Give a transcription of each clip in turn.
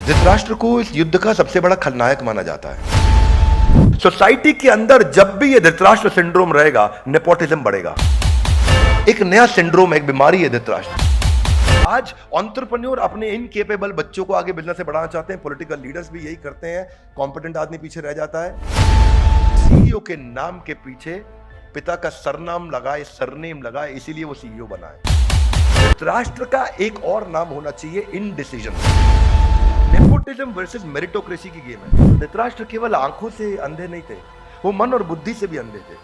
धृतराष्ट्र को इस युद्ध का सबसे बड़ा खलनायक माना जाता है। सोसाइटी के अंदर जब भी ये धृतराष्ट्र सिंड्रोम रहेगा, नेपोटिज्म बढ़ेगा। एक नया सिंड्रोम, एक बीमारी है धृतराष्ट्र। आज एंटरप्रेन्योर अपने इनकेपेबल बच्चों को आगे बिजनेस से बढ़ाना चाहते हैं। पॉलिटिकल लीडर्स भी यही करते हैं। कॉम्पिटेंट आदमी पीछे रह जाता है। सीईओ के नाम के पीछे पिता का सरनाम लगाए, सरनेम लगाए, इसीलिए वो सीईओ बना है। धृतराष्ट्र का एक और नाम होना चाहिए इनडिसीजन। नेपोटिज्म वर्सेस मेरिटोक्रेसी की गेम है। धृतराष्ट्र केवल आंखों से अंधे नहीं थे, वो मन और बुद्धि से भी अंधे थे।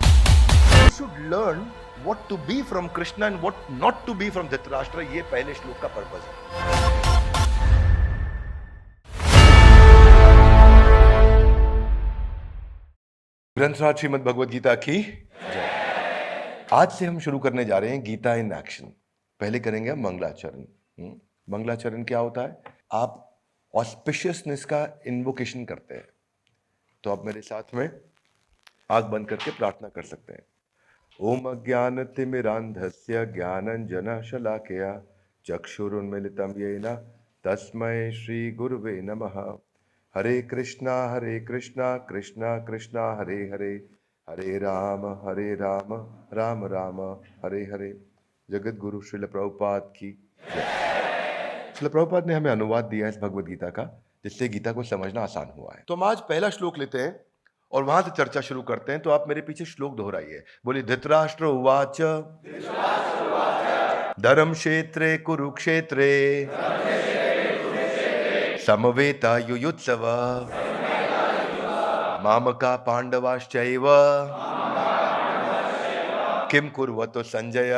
You should learn what to be from Krishna and what not to be from Dhritarashtra. ये पहले श्लोक का पर्पस है। ग्रंथराज श्रीमद् भगवद गीता की जय। आज से हम शुरू करने जा रहे हैं गीता इन एक्शन। पहले करेंगे हम मंगलाचरण। मंगलाचरण क्या होता है? आप ऑस्पिशियसनेस का इन्वोकेशन करते हैं। तो आप मेरे साथ में आंख बंद करके प्रार्थना कर सकते हैं। ओम अज्ञानतिमिरान्धस्य ज्ञानञ्जनशलाकया चक्षुरुन्मीलितं येन तस्मै श्री गुरुवे नमः। हरे कृष्णा कृष्णा कृष्णा हरे हरे, हरे राम राम राम हरे हरे। जगत गुरु श्रील प्रभुपाद की जय। श्रील प्रभुपाद ने हमें अनुवाद दिया है इस भगवद गीता का, जिससे गीता को समझना आसान हुआ है। तो हम आज पहला श्लोक लेते हैं और वहां से चर्चा शुरू करते हैं। तो आप मेरे पीछे श्लोक दोहराइए। बोलिए, धृतराष्ट्र उवाच धर्म क्षेत्रे कुरुक्षेत्रे समवेता युयुत्सव मामका पांडवाश्चैव किम कुर्वतो संजय।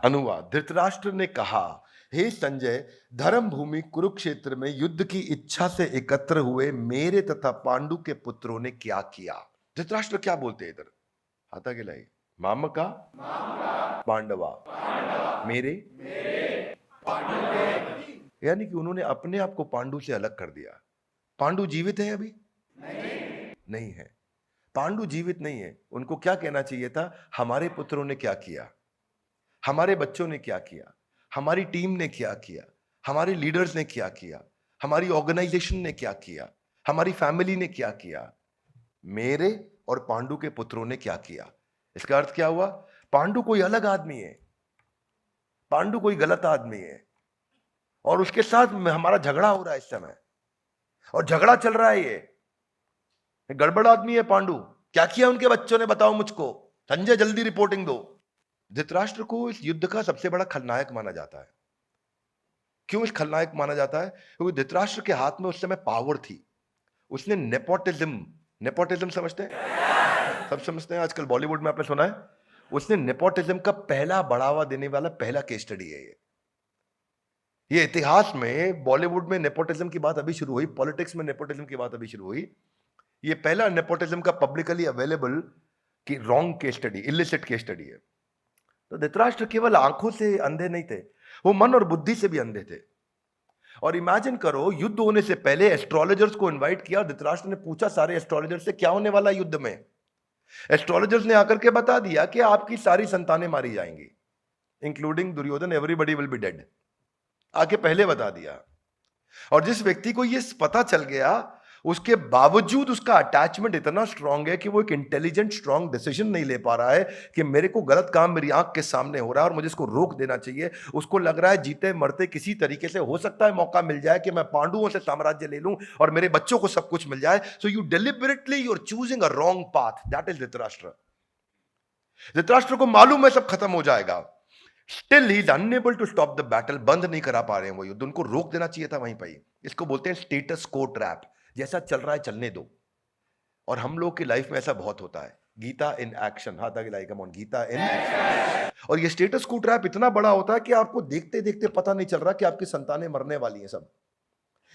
अनुवाद। धृतराष्ट्र ने कहा, हे संजय, धर्म भूमि कुरुक्षेत्र में युद्ध की इच्छा से एकत्र हुए मेरे तथा पांडु के पुत्रों ने क्या किया। धृतराष्ट्र क्या बोलते हैं इधर? हाथ आगे लाइए। मामका पांडवा मेरे यानी कि उन्होंने अपने आप को पांडु से अलग कर दिया। पांडु जीवित है अभी? नहीं है। पांडु जीवित नहीं है। उनको क्या कहना चाहिए था? हमारे पुत्रों ने क्या किया, हमारे बच्चों ने क्या किया, हमारी टीम ने क्या किया, हमारे लीडर्स ने क्या किया, हमारी ऑर्गेनाइजेशन ने क्या किया, हमारी फैमिली ने क्या किया, मेरे और पांडु के पुत्रों ने क्या किया। इसका अर्थ क्या हुआ? पांडु कोई अलग आदमी है, पांडु कोई गलत आदमी है और उसके साथ हमारा झगड़ा हो रहा है इस समय, और झगड़ा चल रहा है। ये गड़बड़ आदमी है पांडु। क्या किया उनके बच्चों ने, बताओ मुझको। संजय जल्दी रिपोर्टिंग दो। धृतराष्ट्र को इस युद्ध का सबसे बड़ा खलनायक माना जाता है। क्यों इस खलनायक माना जाता है? क्योंकि धृतराष्ट्र के हाथ में उस समय पावर थी। उसने नेपोटिज्म समझते हैं? सब समझते हैं। आजकल बॉलीवुड में आपने सुना है, उसने नेपोटिज्म का पहला बढ़ावा देने वाला पहला केस स्टडी है ये इतिहास में। बॉलीवुड में नेपोटिज्म की बात अभी शुरू हुई, पॉलिटिक्स में नेपोटिज्म की बात अभी शुरू हुई। ये पहला नेपोटिज्म का पब्लिकली अवेलेबल की wrong case study, illicit case study है। तो धृतराष्ट्र केवल आंखों से अंधे नहीं थे, वो मन और बुद्धि से भी अंधे थे। और इमेजिन करो, युद्ध होने से पहले एस्ट्रोलॉजर्स को इनवाइट किया। धृतराष्ट्र ने पूछा सारे एस्ट्रोलॉजर्स से, क्या होने वाला युद्ध में? एस्ट्रोलॉजर्स ने आकर के बता दिया कि आपकी सारी संतानें मारी जाएंगी, including Duryodhan. Everybody will be dead. आके पहले बता दिया। और जिस व्यक्ति को यह पता चल गया, उसके बावजूद उसका अटैचमेंट इतना स्ट्रांग है कि वो एक इंटेलिजेंट स्ट्रांग डिसीजन नहीं ले पा रहा है कि मेरे को गलत काम मेरी आंख के सामने हो रहा है और मुझे इसको रोक देना चाहिए। उसको लग रहा है जीते मरते किसी तरीके से हो सकता है मौका मिल जाए कि मैं पांडुओं से साम्राज्य ले लूं और मेरे बच्चों को सब कुछ मिल जाए। So you deliberately you are choosing a wrong path. That is Dhritarashtra. Dhritarashtra को मालूम है सब खत्म हो जाएगा, still he is unable to stop the battle. बंद नहीं करा पा रहे हैं वो युद्ध, उनको रोक देना चाहिए था वहीं पर ही। इसको बोलते हैं स्टेटस को ट्रैप। जैसा चल रहा है चलने दो। और हम लोग की लाइफ में ऐसा बहुत होता है। Gita in action. हाथ आगे लाइए, come on, Gita in action. और ये स्टेटस को ट्रैप इतना बड़ा होता है कि आपको देखते देखते पता नहीं चल रहा कि आपकी संतानें मरने वाली हैं। सब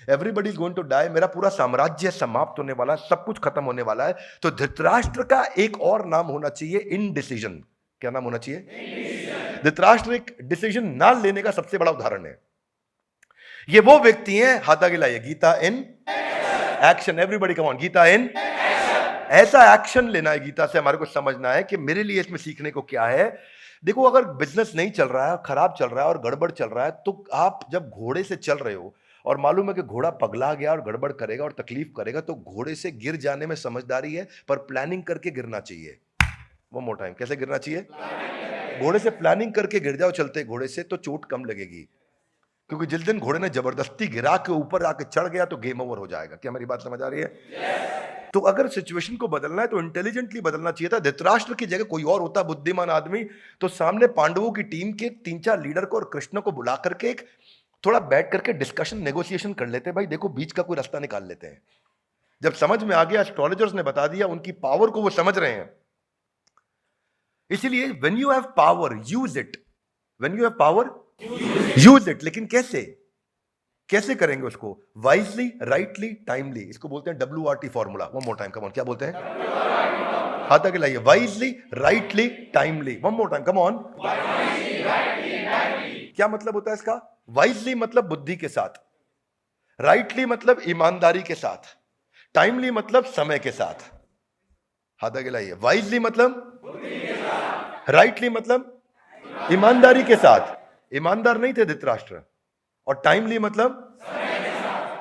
everybody is going to die. मेरा पूरा साम्राज्य समाप्त होने वाला है, सब कुछ खत्म होने वाला है। तो धृतराष्ट्र का एक और नाम होना चाहिए इनडिसीजन। क्या नाम होना चाहिए? धृतराष्ट्र एक डिसीजन ना लेने का सबसे बड़ा उदाहरण है। ये वो व्यक्ति हैं, हाथ आगे लाइए, Gita in action. Everybody come on, Gita in action. ऐसा एक्शन लेना है गीता से। हमारे को समझना है कि मेरे लिए इसमें सीखने को क्या है। देखो, अगर बिजनेस नहीं चल रहा है, खराब चल रहा है और गड़बड़ चल रहा है, तो आप जब घोड़े से चल रहे हो और मालूम है कि घोड़ा पगला गया और गड़बड़ करेगा और तकलीफ करेगा, तो घोड़े से गिर जाने में समझदारी है, पर प्लानिंग करके गिरना चाहिए। वो मोर टाइम, कैसे गिरना चाहिए? घोड़े से प्लानिंग करके गिर जाओ चलते घोड़े से, तो चोट कम लगेगी। क्योंकि जिस दिन घोड़े ने जबरदस्ती गिरा के ऊपर आके चढ़ गया तो गेम ओवर हो जाएगा। क्या मेरी बात समझ आ रही है? तो अगर सिचुएशन को बदलना है तो इंटेलिजेंटली बदलना चाहिए था। धृतराष्ट्र की जगह कोई और होता बुद्धिमान आदमी, तो सामने पांडवों की टीम के 3-4 लीडर को और कृष्ण को बुला करके एक थोड़ा बैठ करके डिस्कशन, नेगोशिएशन कर लेते हैं। भाई देखो, बीच का कोई रास्ता निकाल लेते हैं। जब समझ में आ गया, एस्ट्रोलॉजर्स ने बता दिया, उनकी पावर को वो समझ रहे हैं। इसीलिए when you have power use it, when you have power use it. लेकिन कैसे कैसे करेंगे उसको? Wisely, rightly, timely. इसको बोलते हैं WRT formula. One more time, come on, क्या बोलते हैं? हाथ आगे लाइए। Wisely, rightly, timely. One more time, come on. क्या मतलब होता है इसका? वाइजली मतलब बुद्धि के साथ, राइटली मतलब ईमानदारी के साथ, टाइमली मतलब समय के साथ। हाथ आगे लाइए। वाइजली मतलब बुद्धि के साथ, राइटली मतलब ईमानदारी के साथ। ईमानदार नहीं थे धृतराष्ट्र। और टाइमली मतलब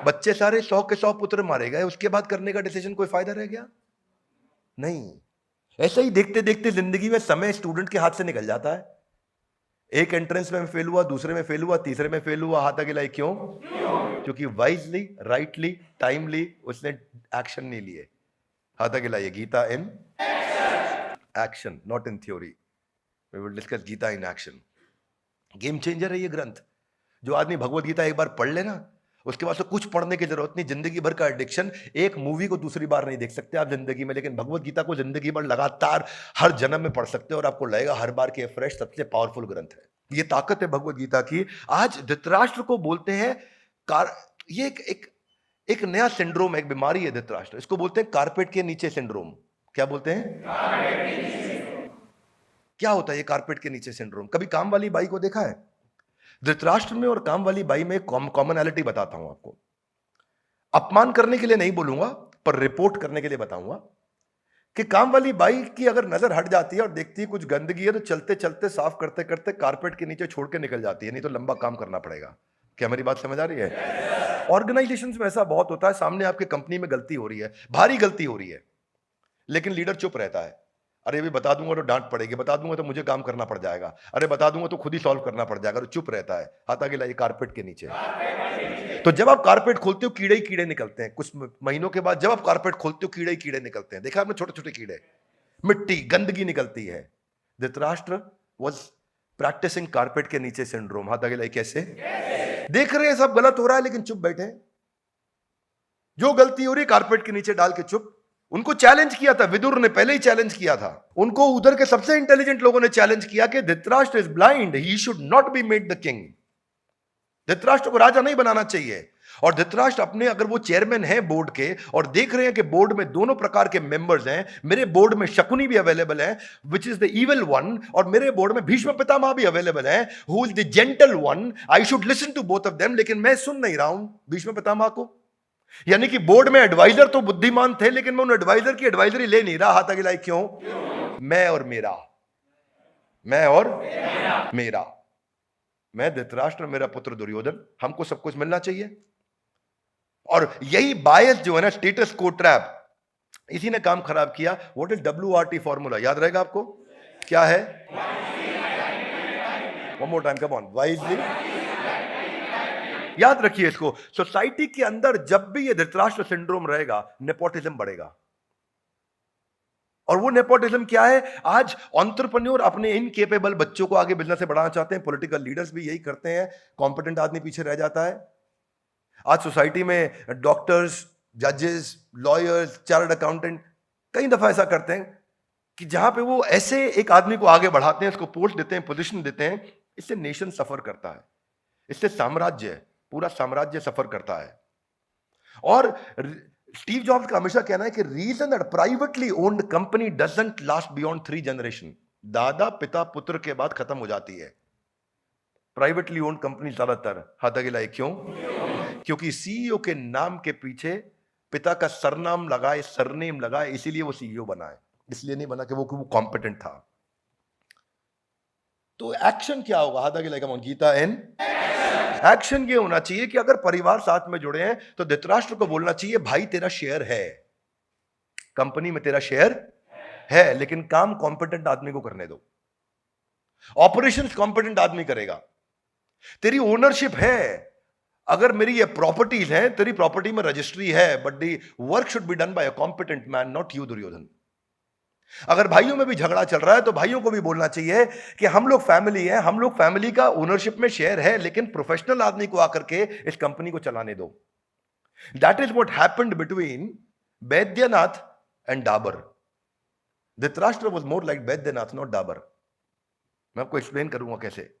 बच्चे सारे 100 के 100 पुत्र मारे गए, उसके बाद करने का डिसीजन कोई फायदा रह गया? नहीं। ऐसा ही देखते देखते जिंदगी में समय स्टूडेंट के हाथ से निकल जाता है। एक एंट्रेंस में फेल हुआ, दूसरे में फेल हुआ, तीसरे में फेल हुआ। हाथ आगे लाई। क्यों? क्योंकि वाइजली, राइटली, टाइमली उसने एक्शन नहीं लिए। हाथ आगे लाइए। Gita in action, not in theory. We will discuss Gita in action. Game changer है ये ग्रंथ। जो आदमी भगवत गीता एक बार पढ़ लेना, उसके बाद से कुछ पढ़ने की जरूरत नहीं। जिंदगी भर का एडिक्शन, एक मूवी को दूसरी बार नहीं देख सकते आप जिंदगी में, लेकिन भगवत गीता को जिंदगी भर लगातार हर जन्म में पढ़ सकते हो और आपको लगेगा हर बार के फ्रेश सबसे पावरफुल ग्रंथ है। ये ताकत है भगवत गीता की। आज धृतराष्ट्र को बोलते हैं ये एक नया सिंड्रोम है, एक बीमारी है धृतराष्ट्र। इसको बोलते हैं कारपेट के नीचे सिंड्रोम। क्या बोलते हैं? क्या होता है ये कारपेट के नीचे सिंड्रोम? कभी काम वाली बाई को देखा है? धृतराष्ट्र में और काम वाली बाई में कॉमनैलिटी बताता हूं आपको। अपमान करने के लिए नहीं बोलूंगा, पर रिपोर्ट करने के लिए बताऊंगा कि काम वाली बाई की अगर नजर हट जाती है और देखती है कुछ गंदगी है, तो चलते चलते साफ करते करते कारपेट के नीचे छोड़ के निकल जाती है, नहीं तो लंबा काम करना पड़ेगा। क्या मेरी बात समझ आ रही है? ऑर्गेनाइजेशंस में ऐसा बहुत होता है, सामने आपके कंपनी में गलती हो रही है, भारी गलती हो रही है, लेकिन लीडर चुप रहता है। अरे भी बता दूंगा तो डांट पड़ेगी, बता दूंगा तो मुझे काम करना पड़ जाएगा, अरे बता दूंगा तो खुद ही सॉल्व करना पड़ जाएगा, तो चुप रहता है। हाथ आगे लाइए। कारपेट के नीचे। तो जब आप कारपेट खोलते हो, कीड़े ही कीड़े निकलते हैं। कुछ महीनों के बाद जब आप कारपेट खोलते हो, कीड़े ही कीड़े निकलते हैं। देखा आपने? छोटे छोटे कीड़े, मिट्टी, गंदगी निकलती है। धृतराष्ट्र वाज प्रैक्टिसिंग कारपेट के नीचे सिंड्रोम। हाथ आगे लाइए। कैसे? देख रहे हैं सब गलत हो रहा है, लेकिन चुप बैठे। जो गलती हो रही कारपेट के नीचे डाल के चुप। उनको चैलेंज किया था, विदुर ने पहले ही चैलेंज किया था उनको। उधर के सबसे इंटेलिजेंट लोगों ने चैलेंज किया कि Dhritarashtra is blind, he should not be made the king. Dhritarashtra को राजा नहीं बनाना चाहिए। और धृतराष्ट्र अपने, अगर वो चेयरमैन है बोर्ड के और देख रहे हैं कि बोर्ड में दोनों प्रकार के मेंबर्स हैं, मेरे बोर्ड में शकुनी भी अवेलेबल है which is the evil one, और मेरे बोर्ड में भीष्म पितामह भी अवेलेबल है who is the gentle one, I should listen to both of them. लेकिन मैं सुन नहीं रहा हूं भीष्म पितामह को। यानी कि बोर्ड में एडवाइजर तो बुद्धिमान थे, लेकिन मैं उन एडवाइजर की एडवाइजरी ले नहीं रहा। हाथ आगे लाइए। क्यों? मैं और मेरा, मैं और मेरा, मैं धृतराष्ट्र, मेरा पुत्र दुर्योधन, हमको सब कुछ मिलना चाहिए। और यही बायस जो है ना, स्टेटस को ट्रैप, इसी ने काम खराब किया। What is WRT formula? याद रहेगा आपको? क्या है? One more time, come on. Wisely, याद रखिए इसको। सोसाइटी के अंदर जब भी ये धृतराष्ट्र सिंड्रोम रहेगा, नेपोटिज्म बढ़ेगा। और वो नेपोटिज्म क्या है? आज एंटरप्रेन्योर अपने इनकेपेबल बच्चों को आगे बिजनेस से बढ़ाना चाहते हैं, पॉलिटिकल लीडर्स भी यही करते हैं, कॉम्पिटेंट आदमी पीछे रह जाता है। आज सोसाइटी में डॉक्टर्स, जजेस, लॉयर्स, चार्टर्ड अकाउंटेंट कई दफा ऐसा करते हैं कि जहां पे वो ऐसे एक आदमी को आगे बढ़ाते हैं, उसको पोस्ट देते हैं, पोजीशन देते हैं। इससे नेशन सफर करता है, इससे साम्राज्य, पूरा साम्राज्य सफर करता है। और स्टीव जॉब्स का हमेशा कहना है कि reason that privately owned company doesn't last beyond 3 generation, दादा पिता पुत्र के बाद खत्म हो जाती है प्राइवेटली ओन्ड कंपनी ज्यादातर। हाथ आगे लाइए। क्यों? क्योंकि सीईओ के नाम के पीछे पिता का सरनाम लगाए, सरनेम लगाए, इसीलिए वो सीईओ बना है, इसलिए नहीं बना कि वो कॉम्पिटेंट था। तो एक्शन क्या होगा? हाथ आगे लाइए। गीता इन एक्शन ये होना चाहिए कि अगर परिवार साथ में जुड़े हैं तो धृतराष्ट्र को बोलना चाहिए, भाई तेरा शेयर है, कंपनी में तेरा शेयर है, लेकिन काम कॉम्पिटेंट आदमी को करने दो, ऑपरेशंस कॉम्पिटेंट आदमी करेगा। तेरी ओनरशिप है, अगर मेरी ये प्रॉपर्टीज हैं, तेरी प्रॉपर्टी में रजिस्ट्री है, but the work should be done by a competent man, not you Duryodhan. अगर भाइयों में भी झगड़ा चल रहा है तो भाइयों को भी बोलना चाहिए कि हम लोग फैमिली हैं, हम लोग फैमिली का ओनरशिप में शेयर है, लेकिन प्रोफेशनल आदमी को आकर के इस कंपनी को चलाने दो। That is what happened between Baidyanath and Dabur. Dhritarashtra was more like Baidyanath, not Dabur. मैं आपको एक्सप्लेन करूंगा कैसे।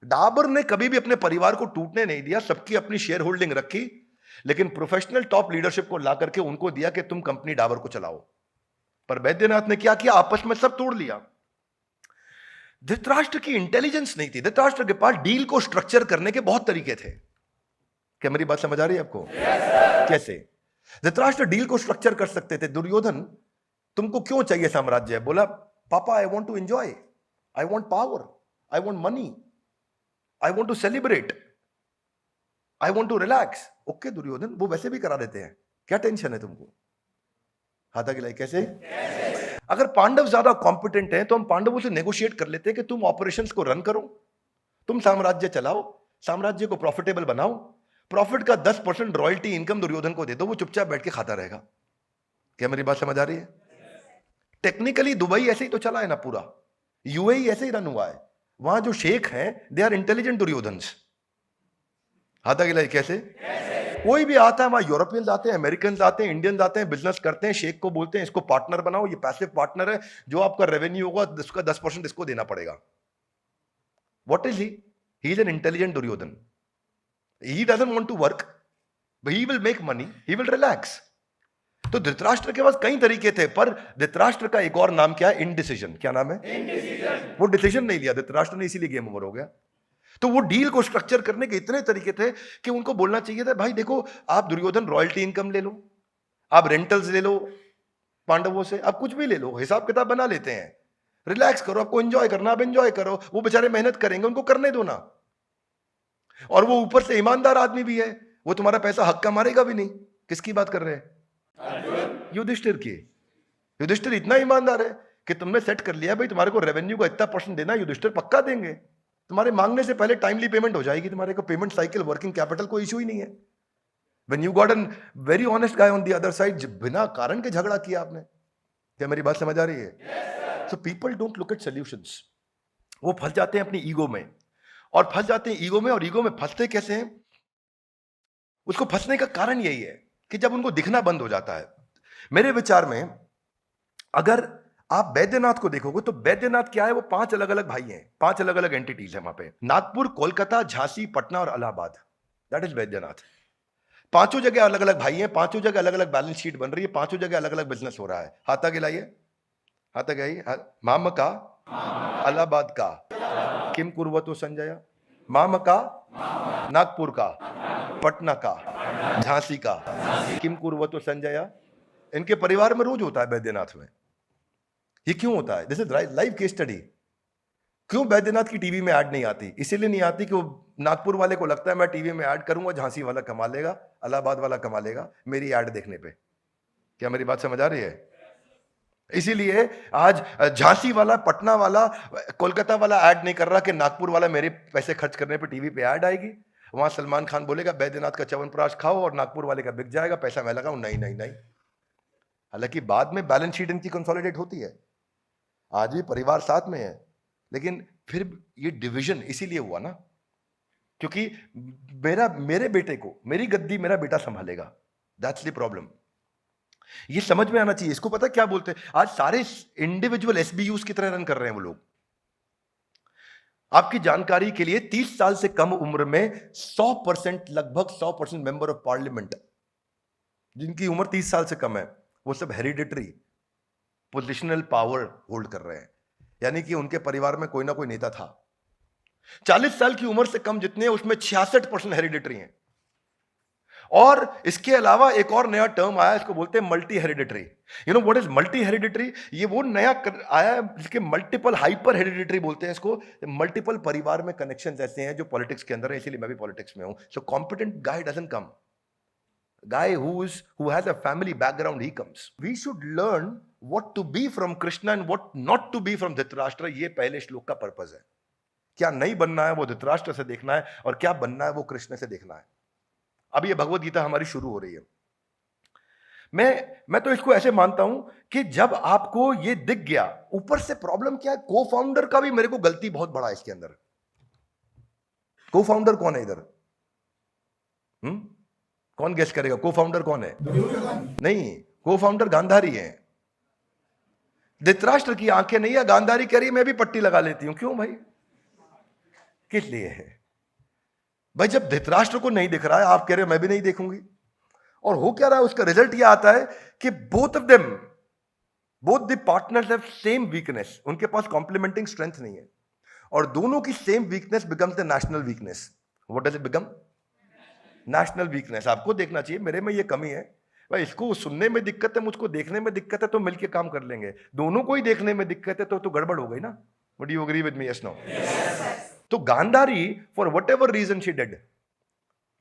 डाबर ने कभी भी अपने परिवार को टूटने नहीं दिया, सबकी अपनी शेयर होल्डिंग रखी, लेकिन प्रोफेशनल टॉप लीडरशिप को ला करके उनको दिया कि तुम कंपनी डाबर को चलाओ। पर बैद्यनाथ ने क्या किया, आपस में सब तोड़ लिया। धृतराष्ट्र की इंटेलिजेंस नहीं थी, धृतराष्ट्र के पास डील को स्ट्रक्चर करने के बहुत तरीके थे। क्या मेरी बात समझ आ रही है आपको? कैसे धृतराष्ट्र डील को स्ट्रक्चर कर सकते थे। दुर्योधन, तुमको क्यों चाहिए साम्राज्य? बोला, papa I want to enjoy, I want power, I want money, I want to celebrate, I want to relax. Okay Duryodhan, वो वैसे भी करा देते हैं, क्या टेंशन है तुमको? हाथा गिलाई कैसे? अगर पांडव ज्यादा कॉम्पिटेंट हैं तो हम पांडवों से नेगोशिएट कर लेते हैं कि तुम ऑपरेशंस को रन करो, तुम साम्राज्य चलाओ, साम्राज्य को प्रॉफिटेबल बनाओ, प्रॉफिट का 10% रॉयल्टी इनकम दुर्योधन को दे दो, वो चुपचाप बैठ के खाता रहेगा। क्या मेरी बात समझ आ रही है? टेक्निकली दुबई ऐसे ही तो चला है ना, पूरा यूएई ऐसे ही रन हुआ है। वहां जो शेख हैं दे आर इंटेलिजेंट दुर्योधन्स। हाथा गिलाई कैसे? कोई भी आता है, वहां यूरोपियंस आते हैं, अमेरिकन आते हैं, इंडियंस आते हैं, बिजनेस करते हैं, शेख को बोलते हैं इसको पार्टनर बनाओ, ये पैसिव पार्टनर है, जो आपका रेवेन्यू होगा उसका 10% इसको देना पड़ेगा। What is he? He is an intelligent Duryodhan. He doesn't want to work, he will make money, he will relax. तो धृतराष्ट्र के पास कई तरीके थे, पर धृतराष्ट्र का एक और नाम क्या है? इनडिसीजन। क्या नाम है? इनडिसीजन। वो डिसीजन नहीं लिया धृतराष्ट्र ने, इसीलिए गेम ओवर हो गया। तो वो डील को स्ट्रक्चर करने के इतने तरीके थे कि उनको बोलना चाहिए था, भाई देखो आप दुर्योधन रॉयल्टी इनकम ले लो, आप रेंटल्स ले लो पांडवों से, आप कुछ भी ले लो, हिसाब किताब बना लेते हैं, रिलैक्स करो, आपको एंजॉय करना आप एंजॉय करो, वो बेचारे मेहनत करेंगे, उनको करने दो ना। और वो ऊपर से ईमानदार आदमी भी है, वो तुम्हारा पैसा हक का मारेगा भी नहीं। किसकी बात कर रहे हैं? युधिष्ठिर की। युधिष्ठिर इतना ईमानदार है कि तुमने सेट कर लिया भाई तुम्हारे को रेवेन्यू का इतना % देना, युधिष्ठिर पक्का देंगे, तुम्हारे मांगने से पहले टाइमली पेमेंट हो जाएगी, तुम्हारे को पेमेंट साइकिल, वर्किंग कैपिटल कोई इशू ही नहीं है। When you got a very honest guy on the other side, बिना कारण के झगड़ा किया आपने। क्या मेरी बात समझ आ रही है? So people don't look at solutions. वो फंस जाते हैं अपनी ईगो में, और फंस जाते हैं ईगो में, और ईगो में फंसते कैसे हैं? उसको फंसने का कारण यही है कि जब उनको दिखना बंद हो जाता है। मेरे विचार में अगर आप बैद्यनाथ को देखोगे तो बैद्यनाथ क्या है? वो 5 अलग अलग भाई हैं, 5 अलग अलग एंटिटीज है वहां पे, नागपुर, कोलकाता, झांसी, पटना और इलाहाबाद। That is Baidyanath. पांचों जगह अलग अलग भाई हैं, पांचों जगह अलग अलग बैलेंस शीट बन रही है, पांचों जगह अलग अलग बिजनेस हो रहा है। हाथा गिलाइए, हाथा गिलाइए। माम का, इलाहाबाद का, किम कुर्वतो संजय, माम का, नागपुर का, पटना का, झांसी का, किम कुर्वतो संजय। इनके परिवार में रोज होता है बैद्यनाथ में। ये क्यों होता है? This is live case study. क्यों बैद्यनाथ की टीवी में ऐड नहीं आती? इसीलिए नहीं आती कि वो नागपुर वाले को लगता है मैं टीवी में ऐड करूंगा, झांसी वाला कमा लेगा, इलाहाबाद वाला कमा लेगा मेरी ऐड देखने पे। क्या मेरी बात समझ आ रही है? इसीलिए आज झांसी वाला, पटना वाला, कोलकाता वाला ऐड नहीं कर रहा कि नागपुर वाला मेरे पैसे खर्च करने पे टीवी पे ऐड आएगी। वहां सलमान खान बोलेगा बैद्यनाथ का च्यवनप्राश खाओ और नागपुर वाले का बिक जाएगा, पैसा मैं लगाऊं। नहीं नहीं नहीं। हालांकि बाद में बैलेंस शीट इनकी कंसोलिडेट होती है, आज भी परिवार साथ में है, लेकिन फिर ये डिवीजन इसीलिए हुआ ना क्योंकि मेरे बेटे को, मेरी गद्दी मेरा बेटा संभालेगा। That's the problem. ये समझ में आना चाहिए। इसको पता क्या बोलते हैं? आज सारे इंडिविजुअल एसबीयूज की तरह रन कर रहे हैं वो लोग। आपकी जानकारी के लिए 30 साल से कम उम्र में 100%, लगभग 100% मेंबर ऑफ पार्लियामेंट जिनकी उम्र 30 साल से कम है, वो सब हेरिडिटरी पोजिशनल पावर होल्ड कर रहे हैं, यानी कि उनके परिवार में कोई ना कोई नेता था। 40 साल की उम्र से कम जितने हैं उसमें 66% हेरिडिटरी हैं, और इसके अलावा एक और नया टर्म आया, इसको बोलते हैं multi hereditary. You know what is multi hereditary? ये वो नया आया है जिसके मल्टीपल हाइपर हेरिडिटरी बोलते हैं इसको। मल्टीपल परिवार में कनेक्शंस ऐसे हैं जो पॉलिटिक्स के अंदर है, इसीलिए मैं भी पॉलिटिक्स में हूं। So competent guy doesn't come, guy who has a family background, he comes. We should learn what to be from Krishna and what not to be from Dhritarashtra. ये पहले श्लोक का पर्पस है। क्या नहीं बनना है वो धृतराष्ट्र से देखना है, और क्या बनना है वो कृष्ण से देखना है। अब ये भगवत गीता हमारी शुरू हो रही है। मैं तो इसको ऐसे मानता हूं कि जब आपको ये दिख गया, ऊपर से प्रॉब्लम क्या है, को फाउंडर का भी मेरे को गलती बहुत बड़ा है इसके अंदर। को फाउंडर कौन है इधर? कौन गेस करेगा को फाउंडर कौन है? नहीं, को फाउंडर गांधारी है। धृतराष्ट्र की आंखें नहीं है, गांधारी कह रही मैं भी पट्टी लगा लेती हूं। क्यों भाई? किस लिए है भाई? जब धृतराष्ट्र को नहीं दिख रहा है, आप कह रहे हो मैं भी नहीं देखूंगी, और हो क्या रहा है, उसका रिजल्ट यह आता है कि both the partners have same weakness, उनके पास कॉम्प्लीमेंटिंग स्ट्रेंथ नहीं है, और दोनों की same weakness becomes the national weakness. What does it become? National weakness. आपको देखना चाहिए मेरे में ये कमी है भाई, इसको सुनने में दिक्कत है, मुझको देखने में दिक्कत है, तो मिलके काम कर लेंगे। दोनों को ही देखने में दिक्कत है तो गड़बड़ हो गई ना। Would you agree with me? Yes no? तो Gandhari for whatever reason she did,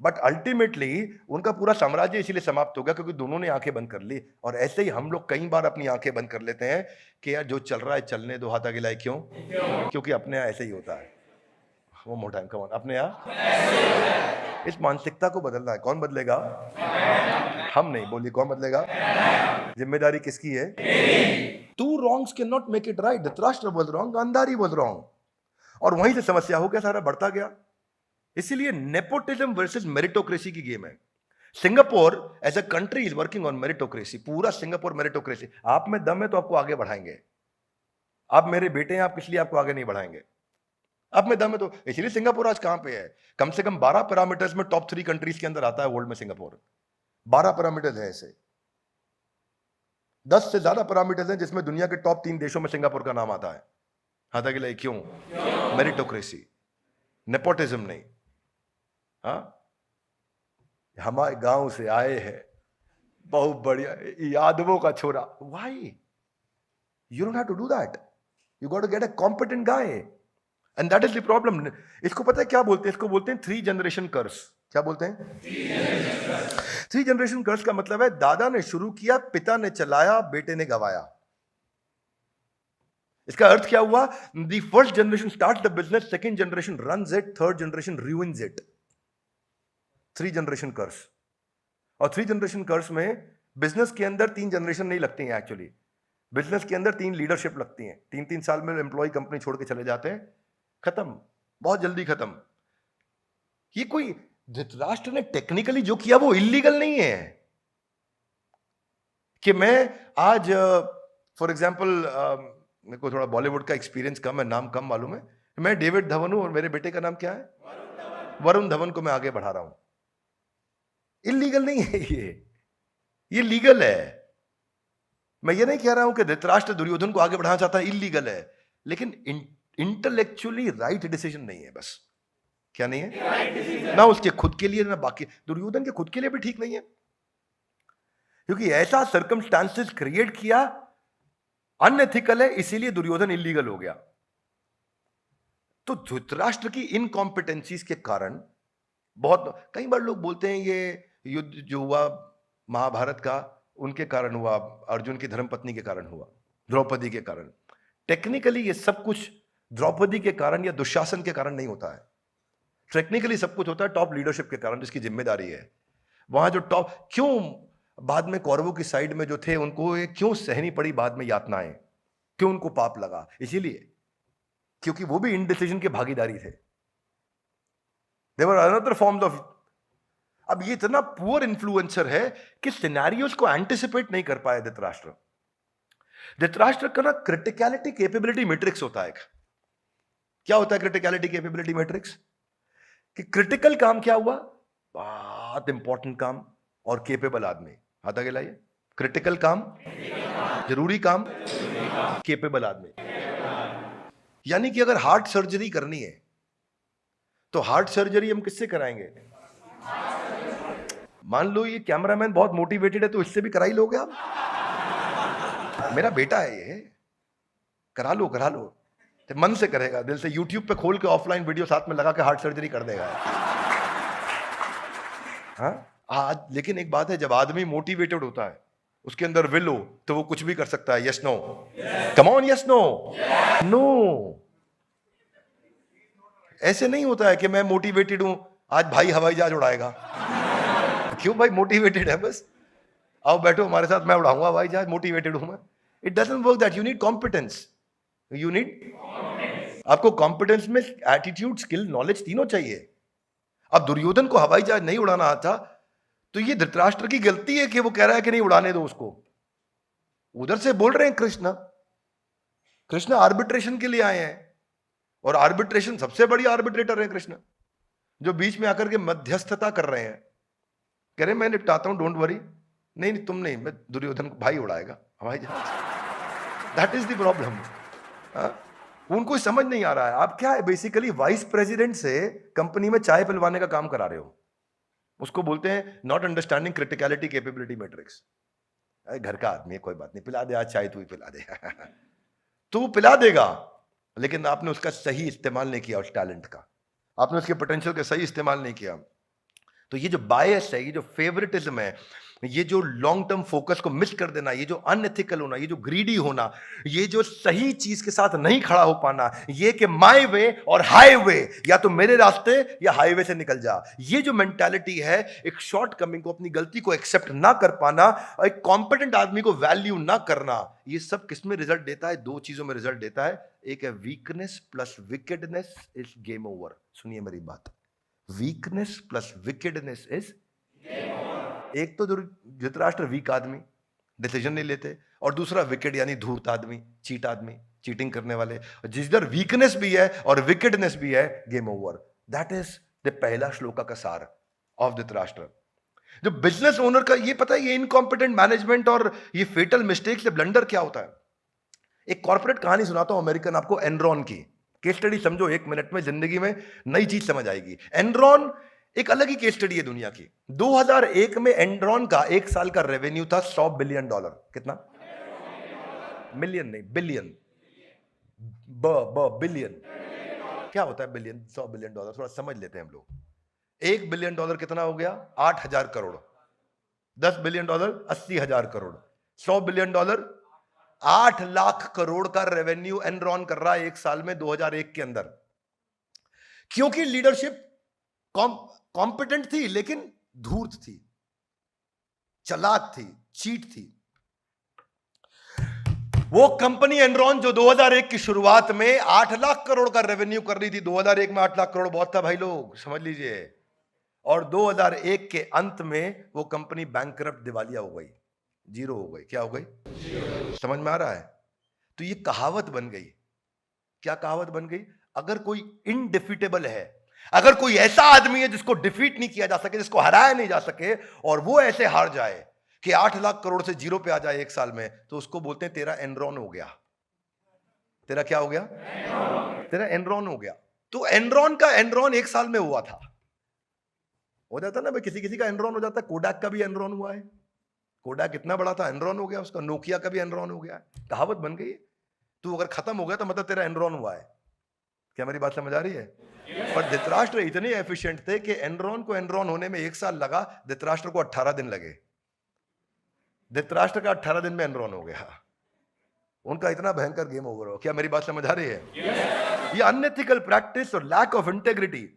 but ultimately उनका पूरा साम्राज्य इसीलिए समाप्त हो गया क्योंकि दोनों ने आंखें बंद कर ली। और ऐसे ही हम लोग कई बार अपनी आंखें बंद कर लेते हैं कि यार जो चल रहा है चलने दो, हाथ आगे लाए। क्यों? क्योंकि अपने यहाँ ऐसे ही होता है। वो मोटा है, कौन अपने यहाँ? इस मानसिकता को बदलना है। कौन बदलेगा? हम नहीं। बोलिए कौन बदलेगा? जिम्मेदारी किसकी है? Two wrongs can not make it right. Dhritarashtra was wrong, Gandhari was wrong, और वहीं से समस्या हो गया, सारा बढ़ता गया। इसीलिए नेपोटिज्म वर्सेस मेरिटोक्रेसी की गेम है। Singapore as a country is working on meritocracy. पूरा सिंगापुर मेरिटोक्रेसी। आप में दम है तो आपको आगे बढ़ाएंगे। आप मेरे बेटे हैं, आप किस लिए आपको आगे नहीं बढ़ाएंगे? आप में दम है तो। इसलिए सिंगापुर आज कहां पे है? कम से कम 12 पैरामीटर्स में टॉप 3 कंट्रीज के अंदर आता है वर्ल्ड में सिंगापुर। 12 पैरामीटर्स है ऐसे, 10 से ज्यादा पैरामीटर्स हैं जिसमें दुनिया के टॉप 3 देशों में सिंगापुर का नाम आता है। हाथा के लिए क्यों? मेरिटोक्रेसी, नेपोटिज्म नहीं। हाँ, हमारे गांव से आए हैं, बहुत बढ़िया, यादवों का छोरा। Why? You don't have to do that. You got to get a competent guy, and that is the problem. इसको पता है क्या बोलते हैं? इसको बोलते हैं 3 जनरेशन कर्स। क्या बोलते हैं? 3 जनरेशन कर्स का मतलब है दादा ने शुरू किया, पिता ने चलाया, बेटे ने गवाया। इसका अर्थ क्या हुआ? The first generation start the business, second generation runs it, third generation ruins it. 3 generation curse. और 3 जनरेशन कर्स में बिजनेस के अंदर 3 जनरेशन नहीं लगती हैं। एक्चुअली बिजनेस के अंदर 3 लीडरशिप लगती हैं। 3-3 साल में एम्प्लॉय कंपनी छोड़ के चले जाते हैं, खत्म, बहुत जल्दी खत्म। ये कोई धृतराष्ट्र ने टेक्निकली जो किया वो इलीगल नहीं है। कि मैं आज फॉर एग्जांपल, मेरे को थोड़ा बॉलीवुड का एक्सपीरियंस कम है, नाम कम मालूम है। मैं डेविड धवन हूं और मेरे बेटे का नाम क्या है? वरुण धवन को मैं आगे बढ़ा रहा हूं। इलीगल नहीं है ये लीगल है। मैं ये नहीं कह रहा हूं कि धृतराष्ट्र दुर्योधन को आगे बढ़ाना चाहता है, इलीगल है, लेकिन इंटेलेक्चुअली राइट डिसीजन नहीं है। बस क्या नहीं है? ना उसके खुद के लिए, ना बाकी। दुर्योधन के खुद के लिए भी ठीक नहीं है, क्योंकि ऐसा सर्कमस्टांसेस क्रिएट किया, अनएथिकल है, इसीलिए दुर्योधन इलीगल हो गया। तो धृतराष्ट्र की इनकॉम्पिटेंसीज के कारण बहुत, कई बार लोग बोलते हैं ये युद्ध जो हुआ महाभारत का उनके कारण हुआ, अर्जुन की धर्मपत्नी के कारण हुआ, द्रौपदी के कारण। टेक्निकली ये सब कुछ द्रौपदी के कारण या दुशासन के कारण नहीं होता है। टेक्निकली सब कुछ होता है टॉप लीडरशिप के कारण, जिसकी जिम्मेदारी है। वहां जो टॉप, क्यों बाद में कौरवों की साइड में जो थे उनको ये क्यों सहनी पड़ी बाद में यातनाएं, क्यों उनको पाप लगा? इसीलिए क्योंकि वो भी इनडिसीजन के भागीदारी थे। They were another forms of। अब ये इतना पुअर इन्फ्लुएंसर है कि सिनेरियोस को एंटिसिपेट नहीं कर पाया धृतराष्ट्र। धृतराष्ट्र का ना क्रिटिकलिटी कैपेबिलिटी मैट्रिक्स होता है। क्या होता है क्रिटिकलिटी कैपेबिलिटी मैट्रिक्स? कि क्रिटिकल काम क्या हुआ, बहुत इंपॉर्टेंट काम, और केपेबल आदमी। हाथ आगे लाइए। क्रिटिकल काम, जरूरी काम, केपेबल आदमी। यानी कि अगर हार्ट सर्जरी करनी है तो हार्ट सर्जरी हम किससे कराएंगे? मान लो ये कैमरामैन बहुत मोटिवेटेड है तो इससे भी करा ही लोगे आप। मेरा बेटा है ये, करा लो करा लो, तो मन से करेगा, दिल से। यूट्यूब पे खोल के ऑफलाइन वीडियो साथ में लगा के हार्ट सर्जरी कर देगा। हाँ आज लेकिन एक बात है, जब आदमी मोटिवेटेड होता है, उसके अंदर विल हो, तो वो कुछ भी कर सकता है। Yes no, come on, yes no, no. ऐसे नहीं होता है कि मैं मोटिवेटेड हूं, आज भाई हवाई जहाज उड़ाएगा। क्यों भाई, मोटिवेटेड है बस, आओ बैठो हमारे साथ, मैं उड़ाऊंगा हवाई जहाज, मोटिवेटेड हूं मैं। It doesn't work that, you need competence, you need, आपको कॉम्पिटेंस में एटीट्यूड, स्किल, नॉलेज तीनों चाहिए। अब दुर्योधन को हवाई जहाज नहीं उड़ाना आता, तो ये धृतराष्ट्र की गलती है कि वो कह रहा है कि नहीं उड़ाने दो उसको। उधर से बोल रहे हैं कृष्ण, कृष्ण आर्बिट्रेशन के लिए आए हैं, और आर्बिट्रेशन सबसे बड़ी आर्बिट्रेटर है कृष्ण, जो बीच में आकर के मध्यस्थता कर रहे हैं, कह रहे मैं निपटाता हूं, डोंट वरी। नहीं नहीं तुम नहीं, मैं दुर्योधन को भाई उड़ाएगा हवाई जहाज। That is the problem. उनको समझ नहीं आ रहा है। आप क्या है, बेसिकली वाइस प्रेसिडेंट से कंपनी में चाय पिलवाने का काम करा रहे हो। उसको बोलते हैं not understanding criticality capability matrix. घर का आदमी है, कोई बात नहीं, पिला दे आज चाय, तू ही पिला दे। तो वो पिला देगा, लेकिन आपने उसका सही इस्तेमाल नहीं किया, उस टैलेंट का, आपने उसके पोटेंशियल का सही इस्तेमाल नहीं किया। तो ये जो बायस है, ये जो फेवरेटिज्म है, ये जो लॉन्ग टर्म फोकस को मिस कर देना, ये जो अनएथिकल होना, ये जो ग्रीडी होना, ये जो सही चीज के साथ नहीं खड़ा हो पाना, ये कि माय वे और हाईवे, या तो मेरे रास्ते या हाईवे से निकल जा, ये जो मेंटालिटी है, एक शॉर्ट कमिंग को, अपनी गलती को एक्सेप्ट ना कर पाना, और एक कॉम्पिटेंट आदमी को वैल्यू ना करना, ये सब किस में रिजल्ट देता है? दो चीजों में रिजल्ट देता है। एक है weakness plus wickedness is game over. सुनिए मेरी बात, वीकनेस प्लस विकेडनेस इज, एक तो धृतराष्ट्र वीक आदमी, डिसीजन नहीं लेते, और दूसरा विकेड यानी धूर्त आदमी, चीट आदमी, चीटिंग करने वाले। जिधर वीकनेस भी है और विकेडनेस भी है, game over. That is the पहला श्लोका का सार ऑफ धृतराष्ट्र। जो बिजनेस ओनर का ये पता है, ये इनकॉम्पिटेंट मैनेजमेंट और ये फेटल मिस्टेक से ब्लंडर क्या होता है। एक कॉर्पोरेट कहानी सुनाता हूं अमेरिकन आपको, एनरॉन की केस स्टडी समझो, 1 मिनट में जिंदगी में नई चीज समझ आएगी। एनरॉन एक अलग ही केस स्टडी है दुनिया की। 2001 में एनरॉन का 1 साल का रेवेन्यू था $100 बिलियन। कितना? मिलियन नहीं, बिलियन। बिलियन क्या होता है? बिलियन, $100 बिलियन, थोड़ा समझ लेते हैं हम लोग। $1 बिलियन कितना हो गया? 8,000 करोड़। $10 बिलियन 80,000 करोड़। $100 बिलियन 8 लाख करोड़ का रेवेन्यू एनरॉन कर रहा है 1 साल में 2001 के अंदर। क्योंकि लीडरशिप कॉम्पिटेंट थी, लेकिन धूर्त थी, चालाक थी, चीट थी। वो कंपनी एनरॉन जो 2001 की शुरुआत में 8 लाख करोड़ का रेवेन्यू कर रही थी, 2001 में 8 लाख करोड़ बहुत था भाई लोग, समझ लीजिए। और 2001 के अंत में वो कंपनी बैंकरप्ट, दिवालिया हो गई, जीरो हो गई। क्या हो गई? समझ में आ रहा है? तो ये कहावत बन गई। क्या कहावत बन गई? अगर कोई इनडिफीटेबल है, अगर कोई ऐसा आदमी है जिसको डिफीट नहीं किया जा सके, जिसको हराया नहीं जा सके, और वो ऐसे हार जाए कि 8 लाख करोड़ से जीरो पे आ जाए 1 साल में, तो उसको बोलते हैं तेरा एनरॉन हो गया। तेरा क्या हो गया? तेरा एनरॉन हो गया। तो एनरॉन का एनरॉन 1 साल में हुआ था। हो जाता ना भाई, किसी किसी का एनरॉन हो जाता है। कोडाक का भी एनरॉन हुआ है। कोडाक कितना बड़ा था, एनरॉन हो गया उसका। नोकिया का भी एनरॉन हो गया। कहावत बन गई। तू अगर खत्म हो गया तो मतलब तेरा एनरॉन हुआ है। क्या मेरी बात समझ आ रही है? पर धृतराष्ट्र इतने एफिशिएंट थे कि एनरॉन को एनरॉन होने में 1 साल लगा, धृतराष्ट्र को 18 दिन लगे। धृतराष्ट्र का 18 दिन में एनरॉन हो गया। उनका इतना भयंकर गेम ओवर हो। क्या मेरी बात समझ आ रही है? ये अनएथिकल प्रैक्टिस और लैक ऑफ इंटेग्रिटी,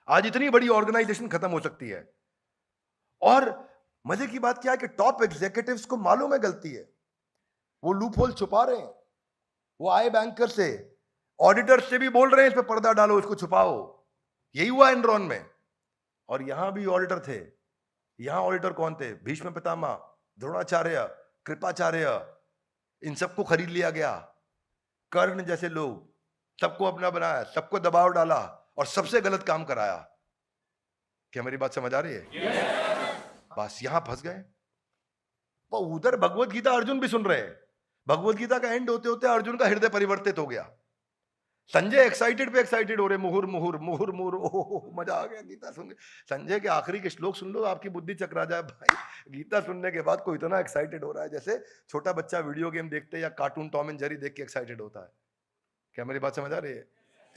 आज इतनी बड़ी ऑर्गेनाइजेशन खत्म हो सकती है। और मजे की बात क्या है कि टॉप एग्जीक्यूटिव्स को मालूम है गलती है, वो लूप होल छुपा रहे हैं। वो आए बैंकर से, ऑडिटर से भी बोल रहे हैं इस पे पर्दा डालो, इसको छुपाओ। यही हुआ एनरॉन में। और यहां भी ऑडिटर थे। यहां ऑडिटर कौन थे? भीष्म पितामह, द्रोणाचार्य, कृपाचार्य, इन सबको खरीद लिया गया। कर्ण जैसे लोग, सबको अपना बनाया, सबको दबाव डाला और सबसे गलत काम कराया। क्या मेरी बात समझ आ रही है? बस यहां फंस गए। वो उधर भगवत गीता अर्जुन भी सुन रहे हैं। भगवत गीता का एंड होते होते अर्जुन का हृदय परिवर्तित हो गया। संजय एक्साइटेड पे एक्साइटेड हो रहे, मुहुर मुहुर मुहुर मुहुर, ओह मजा आ गया गीता सुन के। संजय के आखिरी के श्लोक सुन लो, आपकी बुद्धि चकरा जाए भाई। गीता सुनने के बाद कोई इतना एक्साइटेड हो रहा है जैसे छोटा बच्चा वीडियो गेम देखते या कार्टून टॉम एंड जेरी देख के एक्साइटेड होता है। क्या मेरी बात समझ आ रही है?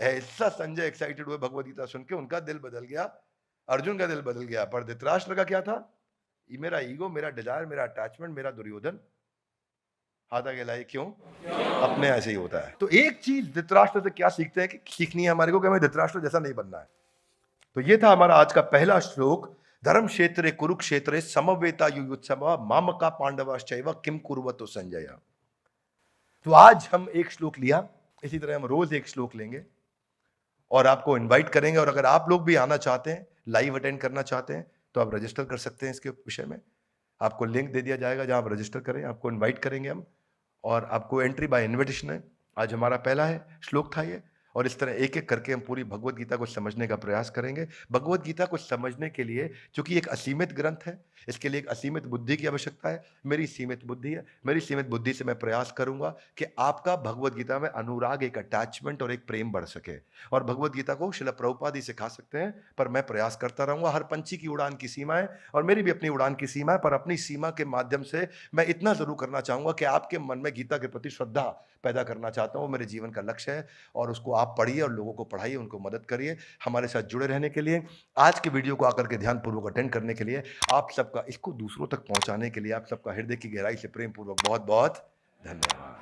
ऐसा संजय एक्साइटेड हुए भगवद गीता सुन के, उनका दिल बदल गया, अर्जुन का दिल बदल गया। पर धृतराष्ट्र का क्या था? ये मेरा ईगो, मेरा डिजायर, मेरा अटैचमेंट, मेरा दुर्योधन हाथ आगे लाए। क्यों? अपने ऐसे ही होता है। तो एक चीज धृतराष्ट्र से क्या सीखते हैं कि सीखनी है हमारे को कि हमें धृतराष्ट्र जैसा नहीं बनना है। तो ये था हमारा आज का पहला श्लोक। धर्म क्षेत्रे कुरुक्षेत्रे समवेता युयुत्सव मामका पांडवाश्चैव किम कुर्वतो संजय। तो आज हम एक श्लोक लिया, इसी तरह हम रोज एक श्लोक लेंगे और आपको इनवाइट करेंगे। और अगर आप लोग भी आना चाहते हैं, लाइव अटेंड करना चाहते हैं, तो आप रजिस्टर कर सकते हैं। इसके विषय में आपको लिंक दे दिया जाएगा जहां आप रजिस्टर करें, आपको इनवाइट करेंगे हम और आपको एंट्री बाय इनविटेशन है। आज हमारा पहला है श्लोक था ये, और इस तरह एक एक करके हम पूरी भगवत गीता को समझने का प्रयास करेंगे। भगवत गीता को समझने के लिए, चूंकि एक असीमित ग्रंथ है, इसके लिए एक असीमित बुद्धि की आवश्यकता है। मेरी सीमित बुद्धि है, मेरी सीमित बुद्धि से मैं प्रयास करूंगा कि आपका भगवत गीता में अनुराग, एक अटैचमेंट और एक प्रेम बढ़ सके। और भगवत गीता को श्रील प्रभुपाद ही सिखा सकते हैं, पर मैं प्रयास करता रहूंगा। हर पंछी की उड़ान की सीमा है और मेरी भी अपनी उड़ान की सीमा है, पर अपनी सीमा के माध्यम से मैं इतना जरूर करना चाहूंगा कि आपके मन में गीता के प्रति श्रद्धा पैदा करना चाहता हूं। मेरे जीवन का लक्ष्य है और उसको आप पढ़िए और लोगों को पढ़ाइए, उनको मदद करिए। हमारे साथ जुड़े रहने के लिए, आज के वीडियो को आकर के ध्यानपूर्वक अटेंड करने के लिए, आप सबका, इसको दूसरों तक पहुंचाने के लिए आप सबका हृदय की गहराई से प्रेम पूर्वक बहुत बहुत धन्यवाद।